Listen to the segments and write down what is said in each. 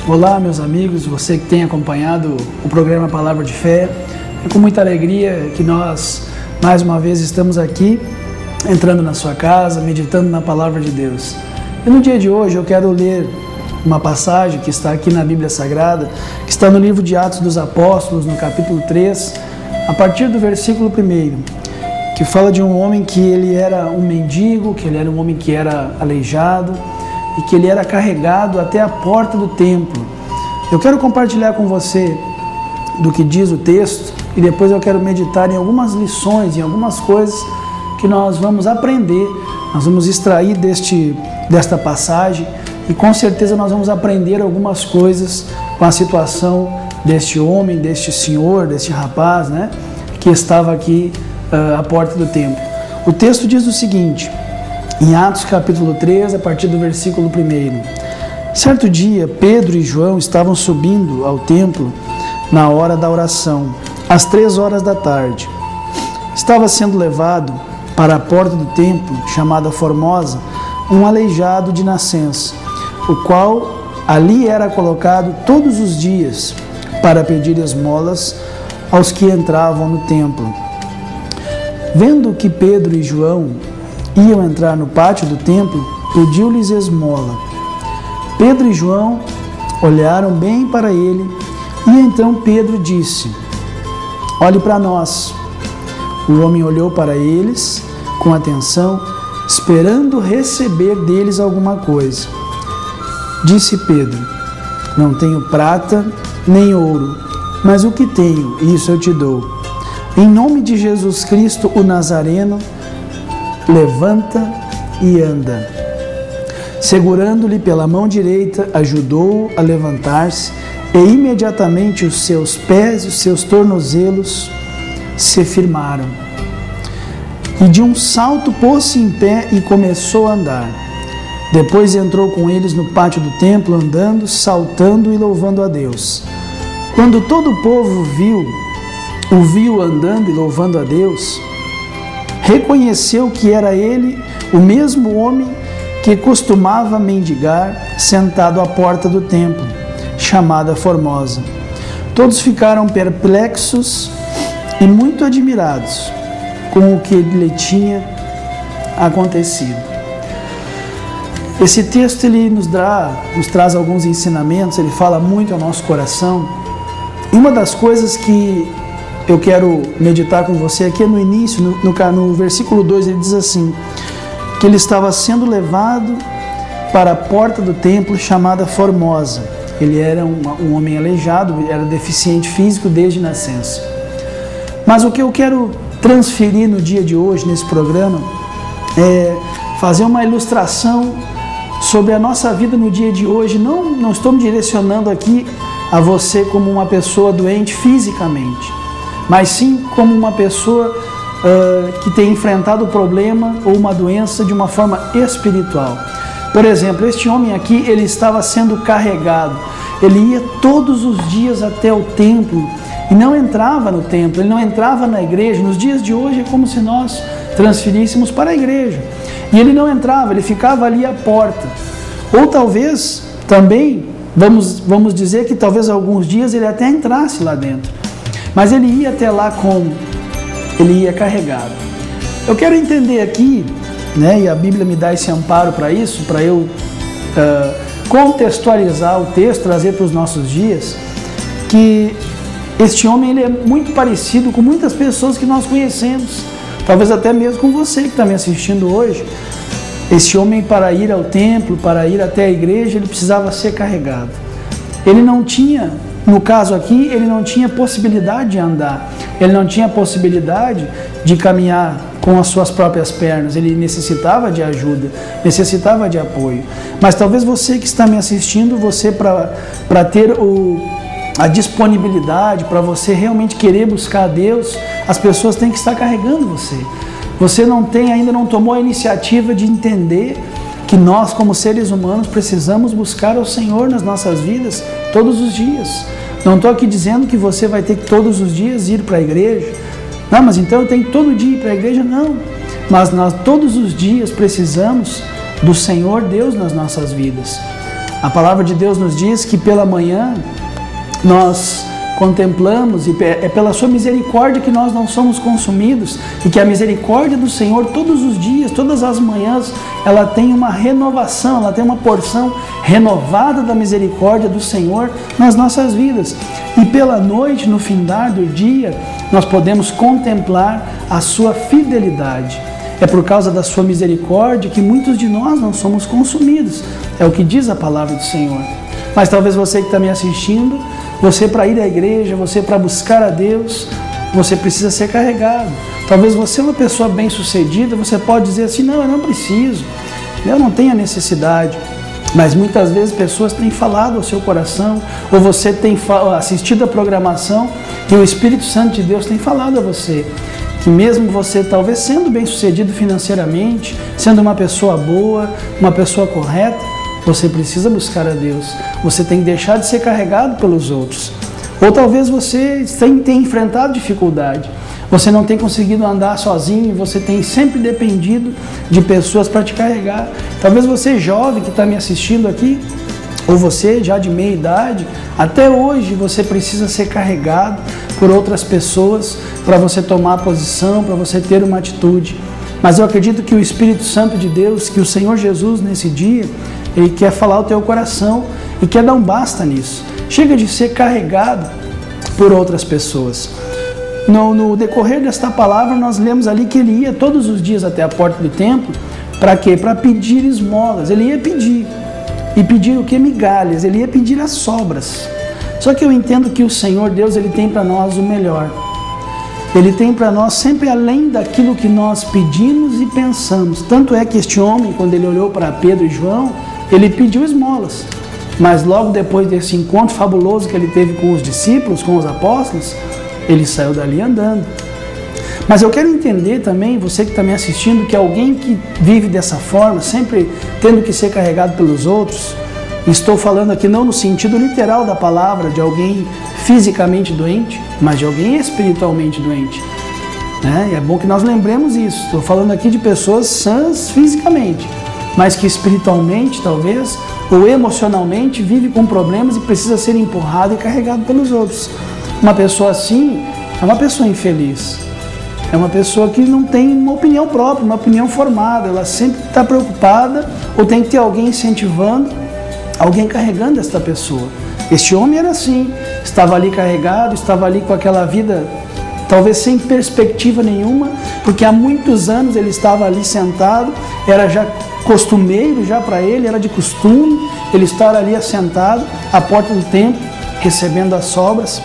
Olá, meus amigos, você que tem acompanhado o programa Palavra de Fé. É com muita alegria que nós, mais uma vez, estamos aqui, entrando na sua casa, meditando na Palavra de Deus. E no dia de hoje eu quero ler uma passagem que está aqui na Bíblia Sagrada, que está no livro de Atos dos Apóstolos, no capítulo 3, a partir do versículo 1, que fala de um homem que ele era um mendigo, que ele era um homem que era aleijado, e que ele era carregado até a porta do templo. Eu quero compartilhar com você do que diz o texto e depois eu quero meditar em algumas lições, em algumas coisas que nós vamos aprender, nós vamos extrair desta passagem e com certeza nós vamos aprender algumas coisas com a situação deste homem, deste senhor, deste rapaz, né, que estava aqui à porta do templo. O texto diz o seguinte, em Atos capítulo 3, a partir do versículo 1. Certo dia, Pedro e João estavam subindo ao templo na hora da oração, às 3 horas da tarde. Estava sendo levado para a porta do templo, chamada Formosa, um aleijado de nascença, o qual ali era colocado todos os dias para pedir esmolas aos que entravam no templo. Vendo que Pedro e João iam entrar no pátio do templo, pediu-lhes esmola. Pedro e João olharam bem para ele e então Pedro disse: olhe para nós. O homem olhou para eles com atenção, esperando receber deles alguma coisa. Disse Pedro: não tenho prata nem ouro, mas o que tenho, isso eu te dou. Em nome de Jesus Cristo, o Nazareno, levanta e anda. Segurando-lhe pela mão direita, ajudou-o a levantar-se, e imediatamente os seus pés e os seus tornozelos se firmaram. E de um salto pôs-se em pé e começou a andar. Depois entrou com eles no pátio do templo, andando, saltando e louvando a Deus. Quando todo o povo o viu andando e louvando a Deus, reconheceu que era ele o mesmo homem que costumava mendigar sentado à porta do templo, chamada Formosa. Todos ficaram perplexos e muito admirados com o que lhe tinha acontecido. Esse texto ele nos traz alguns ensinamentos, ele fala muito ao nosso coração. E uma das coisas que eu quero meditar com você aqui no início, no versículo 2, ele diz assim, que ele estava sendo levado para a porta do templo chamada Formosa. Ele era um homem aleijado, era deficiente físico desde nascença. Mas o que eu quero transferir no dia de hoje, nesse programa, é fazer uma ilustração sobre a nossa vida no dia de hoje. Não estou me direcionando aqui a você como uma pessoa doente fisicamente, mas sim como uma pessoa que tem enfrentado o problema ou uma doença de uma forma espiritual. Por exemplo, este homem aqui, ele estava sendo carregado, ele ia todos os dias até o templo e não entrava no templo, ele não entrava na igreja. Nos dias de hoje é como se nós transferíssemos para a igreja, e ele não entrava, ele ficava ali à porta. Ou talvez também, vamos dizer que talvez alguns dias ele até entrasse lá dentro, mas ele ia até lá como? Ele ia carregado. Eu quero entender aqui, né, e a Bíblia me dá esse amparo para isso, para eu contextualizar o texto, trazer para os nossos dias, que este homem ele é muito parecido com muitas pessoas que nós conhecemos, talvez até mesmo com você que está me assistindo hoje. Este homem, para ir ao templo, para ir até a igreja, ele precisava ser carregado. Ele não tinha, no caso aqui, ele não tinha possibilidade de andar, ele não tinha possibilidade de caminhar com as suas próprias pernas, ele necessitava de ajuda, necessitava de apoio. Mas talvez você que está me assistindo, você para ter a disponibilidade, para você realmente querer buscar a Deus, as pessoas têm que estar carregando você. Você ainda não tomou a iniciativa de entender que nós, como seres humanos, precisamos buscar ao Senhor nas nossas vidas todos os dias. Não estou aqui dizendo que você vai ter que todos os dias ir para a igreja. Não, mas então eu tenho que todo dia ir para a igreja? Não. Mas nós todos os dias precisamos do Senhor Deus nas nossas vidas. A palavra de Deus nos diz que pela manhã nós contemplamos, e é pela sua misericórdia que nós não somos consumidos, e que a misericórdia do Senhor todos os dias, todas as manhãs, ela tem uma renovação, ela tem uma porção renovada da misericórdia do Senhor nas nossas vidas. E pela noite, no findar do dia, nós podemos contemplar a sua fidelidade. É por causa da sua misericórdia que muitos de nós não somos consumidos. É o que diz a palavra do Senhor. Mas talvez você que está me assistindo, você para ir à igreja, você para buscar a Deus, você precisa ser carregado. Talvez você é uma pessoa bem-sucedida, você pode dizer assim, não, eu não preciso, eu não tenho a necessidade. Mas muitas vezes pessoas têm falado ao seu coração, ou você tem assistido a programação e o Espírito Santo de Deus tem falado a você, que mesmo você talvez sendo bem-sucedido financeiramente, sendo uma pessoa boa, uma pessoa correta, você precisa buscar a Deus. Você tem que deixar de ser carregado pelos outros. Ou talvez você tenha enfrentado dificuldade. Você não tem conseguido andar sozinho, você tem sempre dependido de pessoas para te carregar. Talvez você jovem que está me assistindo aqui, ou você já de meia idade, até hoje você precisa ser carregado por outras pessoas para você tomar posição, para você ter uma atitude. Mas eu acredito que o Espírito Santo de Deus, que o Senhor Jesus nesse dia, Ele quer falar ao teu coração e quer dar um basta nisso. Chega de ser carregado por outras pessoas. No decorrer desta palavra, nós lemos ali que ele ia todos os dias até a porta do templo. Para quê? Para pedir esmolas. Ele ia pedir. E pedir o que? Migalhas. Ele ia pedir as sobras. Só que eu entendo que o Senhor Deus, Ele tem para nós o melhor. Ele tem para nós sempre além daquilo que nós pedimos e pensamos. Tanto é que este homem, quando ele olhou para Pedro e João, ele pediu esmolas. Mas logo depois desse encontro fabuloso que ele teve com os discípulos, com os apóstolos, ele saiu dali andando. Mas eu quero entender também, você que está me assistindo, que alguém que vive dessa forma, sempre tendo que ser carregado pelos outros, estou falando aqui não no sentido literal da palavra, de alguém fisicamente doente, mas de alguém espiritualmente doente. E é bom que nós lembremos isso. Estou falando aqui de pessoas sãs fisicamente, mas que espiritualmente, talvez, ou emocionalmente, vive com problemas e precisa ser empurrado e carregado pelos outros. Uma pessoa assim é uma pessoa infeliz. É uma pessoa que não tem uma opinião própria, uma opinião formada. Ela sempre está preocupada ou tem que ter alguém incentivando, alguém carregando esta pessoa. Este homem era assim, estava ali carregado, estava ali com aquela vida talvez sem perspectiva nenhuma, porque há muitos anos ele estava ali sentado, era já costumeiro já para ele, era de costume ele estar ali assentado à porta do templo, recebendo as sobras,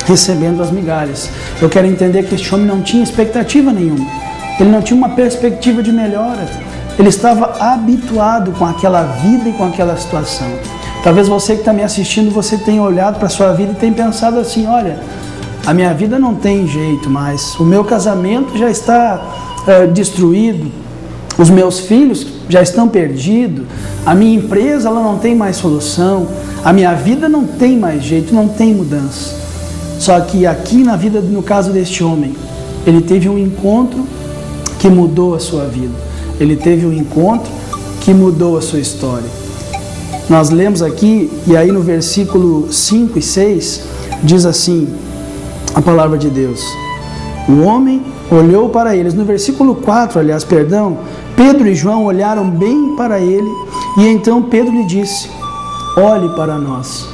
recebendo as migalhas. Eu quero entender que este homem não tinha expectativa nenhuma, ele não tinha uma perspectiva de melhora, ele estava habituado com aquela vida e com aquela situação. Talvez você que está me assistindo, você tenha olhado para a sua vida e tenha pensado assim, olha, a minha vida não tem jeito mais, o meu casamento já está destruído, os meus filhos já estão perdidos, a minha empresa ela não tem mais solução, a minha vida não tem mais jeito, não tem mudança. Só que aqui na vida, no caso deste homem, ele teve um encontro que mudou a sua vida, ele teve um encontro que mudou a sua história. Nós lemos aqui, e aí no versículo 5 e 6, diz assim, a palavra de Deus. O homem olhou para eles. No versículo 4, aliás, perdão, Pedro e João olharam bem para ele, e então Pedro lhe disse, olhe para nós.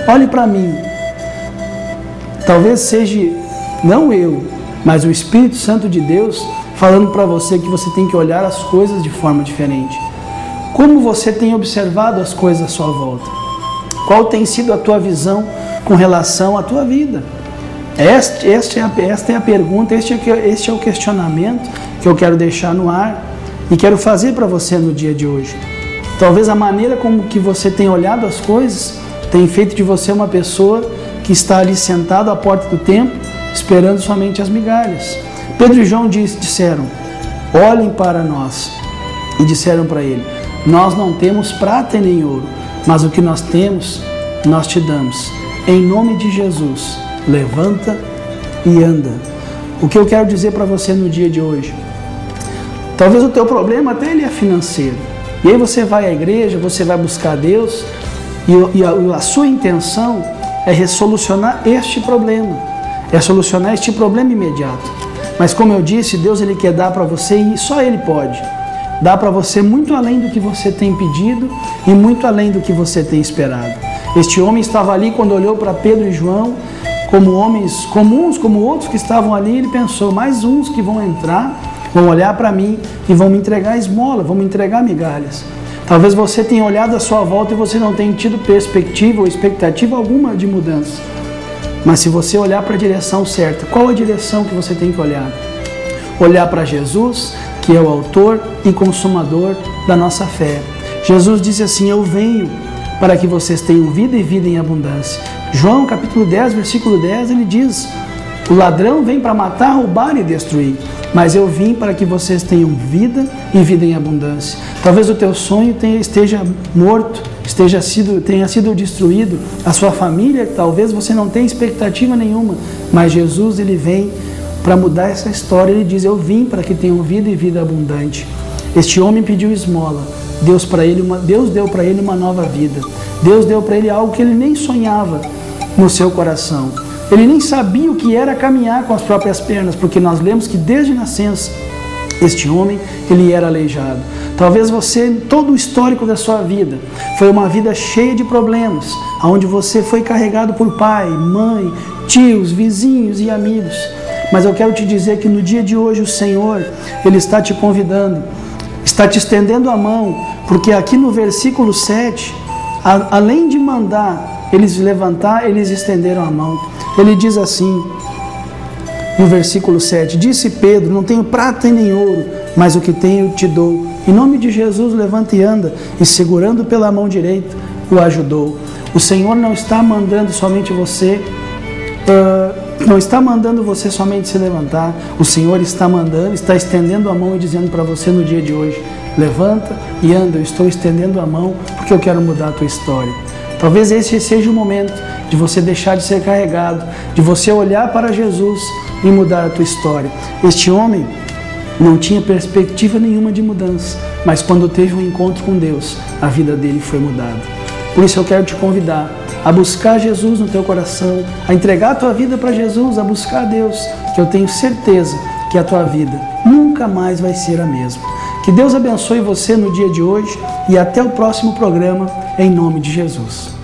Olhe para mim. Talvez seja, não eu, mas o Espírito Santo de Deus falando para você que você tem que olhar as coisas de forma diferente. Como você tem observado as coisas à sua volta? Qual tem sido a tua visão com relação à tua vida? Esta é a pergunta, este é o questionamento que eu quero deixar no ar e quero fazer para você no dia de hoje. Talvez a maneira como que você tem olhado as coisas tem feito de você uma pessoa que está ali sentado à porta do templo, esperando somente as migalhas. Pedro e João disseram, olhem para nós. E disseram para ele, nós não temos prata e nem ouro, mas o que nós temos, nós te damos. Em nome de Jesus, levanta e anda. O que eu quero dizer para você no dia de hoje? Talvez o teu problema até ele é financeiro. E aí você vai à igreja, você vai buscar Deus, e a sua intenção é resolucionar este problema, é solucionar este problema imediato. Mas como eu disse, Deus ele quer dar para você, e só Ele pode dar para você muito além do que você tem pedido e muito além do que você tem esperado. Este homem estava ali quando olhou para Pedro e João, como homens comuns, como outros que estavam ali, ele pensou, mais uns que vão entrar, vão olhar para mim e vão me entregar esmola, vão me entregar migalhas. Talvez você tenha olhado à sua volta e você não tenha tido perspectiva ou expectativa alguma de mudança. Mas se você olhar para a direção certa, qual a direção que você tem que olhar? Olhar para Jesus, que é o autor e consumador da nossa fé. Jesus disse assim, eu venho para que vocês tenham vida e vida em abundância. João capítulo 10, versículo 10, ele diz, o ladrão vem para matar, roubar e destruir, mas eu vim para que vocês tenham vida e vida em abundância. Talvez o teu sonho esteja morto, tenha sido destruído, a sua família, talvez você não tenha expectativa nenhuma, mas Jesus ele vem para mudar essa história. Ele diz, eu vim para que tenham vida e vida abundante. Este homem pediu esmola, Deus deu para ele uma nova vida, Deus deu para ele algo que ele nem sonhava no seu coração. Ele nem sabia o que era caminhar com as próprias pernas, porque nós lemos que desde nascença, este homem, ele era aleijado. Talvez você, todo o histórico da sua vida, foi uma vida cheia de problemas, onde você foi carregado por pai, mãe, tios, vizinhos e amigos. Mas eu quero te dizer que no dia de hoje o Senhor, Ele está te convidando, está te estendendo a mão, porque aqui no versículo 7, além de mandar eles levantar, eles estenderam a mão. Ele diz assim, no versículo 7, disse Pedro, não tenho prata e nem ouro, mas o que tenho te dou. Em nome de Jesus, levanta e anda, e segurando pela mão direita, o ajudou. O Senhor não está mandando somente você, somente se levantar. O Senhor está estendendo a mão e dizendo para você no dia de hoje, levanta e anda, eu estou estendendo a mão porque eu quero mudar a tua história. Talvez esse seja o momento de você deixar de ser carregado, de você olhar para Jesus e mudar a tua história. Este homem não tinha perspectiva nenhuma de mudança, mas quando teve um encontro com Deus, a vida dele foi mudada. Por isso eu quero te convidar a buscar Jesus no teu coração, a entregar a tua vida para Jesus, a buscar Deus, que eu tenho certeza que a tua vida nunca mais vai ser a mesma. Que Deus abençoe você no dia de hoje e até o próximo programa, em nome de Jesus.